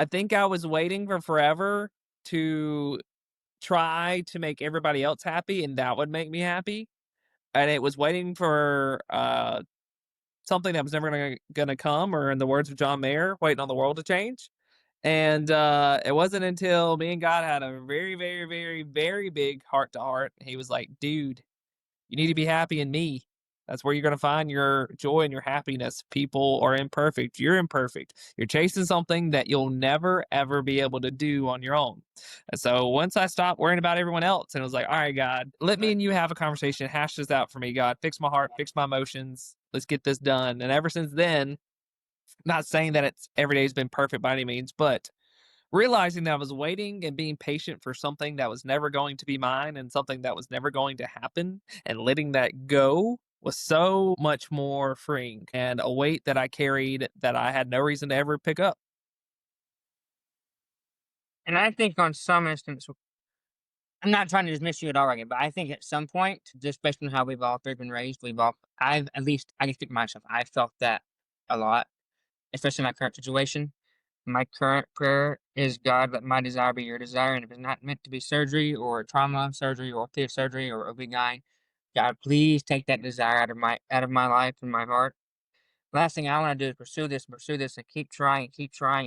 I think I was waiting for forever to try to make everybody else happy, and that would make me happy. And it was waiting for something that was never gonna come, or in the words of John Mayer, waiting on the world to change. And it wasn't until me and God had a very, very, very, very big heart to heart. He was like, dude, you need to be happy in me. That's where you're going to find your joy and your happiness. People are imperfect. You're imperfect. You're chasing something that you'll never, ever be able to do on your own. And so once I stopped worrying about everyone else and was like, all right, God, let me and you have a conversation. Hash this out for me, God. Fix my heart, fix my emotions. Let's get this done. And ever since then, not saying that it's every day has been perfect by any means, but realizing that I was waiting and being patient for something that was never going to be mine and something that was never going to happen, and letting that go was so much more freeing, and a weight that I carried that I had no reason to ever pick up. And I think on some instance, I'm not trying to dismiss you at all, right, but I think at some point, just based on how we've all three been raised, I've at least, I can speak for myself, I felt that a lot, especially in my current situation. My current prayer is, God, let my desire be your desire. And if it's not meant to be surgery or trauma surgery or orthopedic surgery or OB-GYN, God, please take that desire out of my life and my heart. Last thing I want to do is pursue this, and keep trying,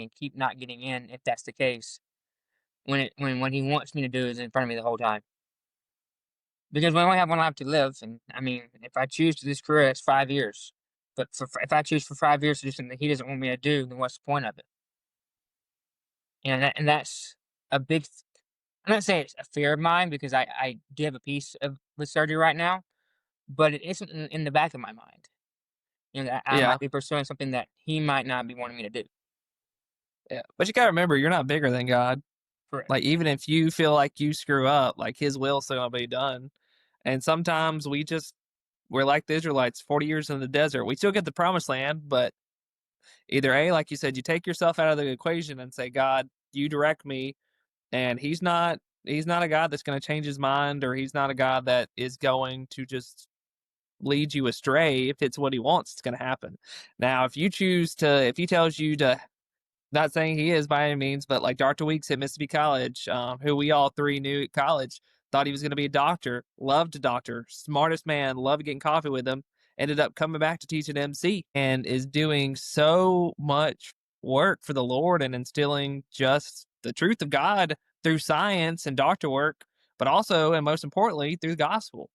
and keep not getting in. If that's the case, when what He wants me to do is in front of me the whole time, because we only have one life to live. And I mean, if I choose to this career, it's 5 years. But if I choose for 5 years to do something that He doesn't want me to do, then what's the point of it? And that's a big. I'm not saying it's a fear of mine, because I do have a piece of with surgery right now, but it isn't in the back of my mind. That I Yeah, might be pursuing something that He might not be wanting me to do. yeah. But you got to remember, you're not bigger than God. Correct. Like, even if you feel like you screw up, like His will still gonna be done. And sometimes we're like the Israelites, 40 years in the desert. We still get the promised land, but either A, like you said, you take yourself out of the equation and say, God, you direct me. And he's not a God that's going to change his mind, or he's not a God that is going to just lead you astray. If it's what he wants, it's going to happen. Now, if he tells you to, not saying he is by any means, but like Dr. Weeks at Mississippi College, who we all three knew at college, thought he was going to be a doctor, loved a doctor, smartest man, loved getting coffee with him, ended up coming back to teach at MC, and is doing so much work for the Lord and instilling just the truth of God through science and doctor work, but also, and most importantly, through the gospel.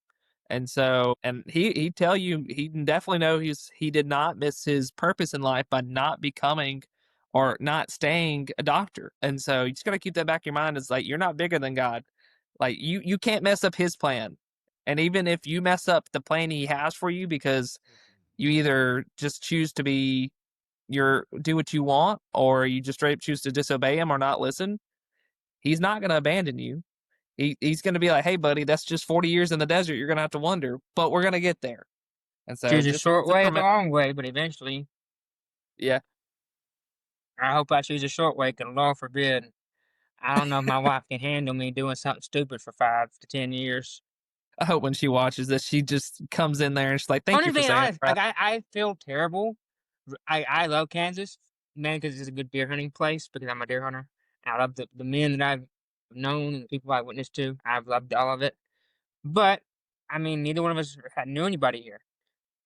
And so, and he'd tell you, he can definitely know he did not miss his purpose in life by not becoming or not staying a doctor. And so you just got to keep that back in your mind. It's like, you're not bigger than God. Like, you can't mess up his plan. And even if you mess up the plan he has for you, because you either just choose to do what you want, or you just straight up choose to disobey him or not listen, he's not going to abandon you. He's going to be like, hey, buddy, that's just 40 years in the desert. You're going to have to wonder, but we're going to get there. And so Choose a just, short way or the remember, long way, but eventually, yeah, I hope I choose a short way. Cause Lord forbid, I don't know if my wife can handle me doing something stupid for 5 to 10 years. I hope when she watches this, she just comes in there and she's like, I'm thank you just for being saying it, honest. Brad. Like I feel terrible. I love Kansas, mainly because it's a good deer hunting place. Because I'm a deer hunter. I love the men that I've known and the people I've witnessed to. I've loved all of it. But I mean, neither one of us knew anybody here.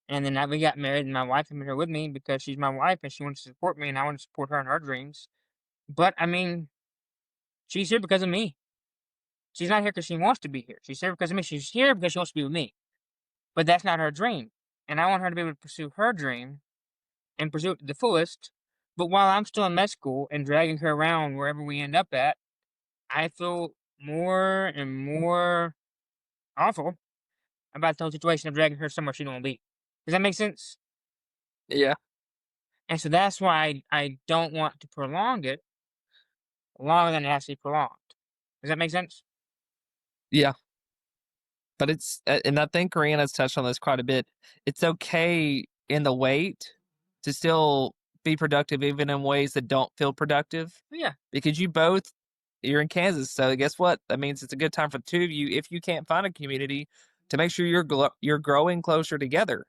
And then we got married, and my wife came here with me because she's my wife and she wants to support me, and I want to support her in her dreams. But I mean, she's here because of me. She's not here because she wants to be here. She's here because of me. She's here because she wants to be with me. But that's not her dream. And I want her to be able to pursue her dream and pursue it to the fullest. But while I'm still in med school and dragging her around wherever we end up at, I feel more and more awful about the whole situation of dragging her somewhere she don't want to be. Does that make sense? Yeah, And so that's why I don't want to prolong it longer than it has to be prolonged. Does that make sense? yeah. But and I think Rihanna's touched on this quite a bit. It's okay in the wait to still be productive, even in ways that don't feel productive, But yeah. because you're in Kansas. So guess what? That means it's a good time for the two of you, if you can't find a community, to make sure you're growing closer together.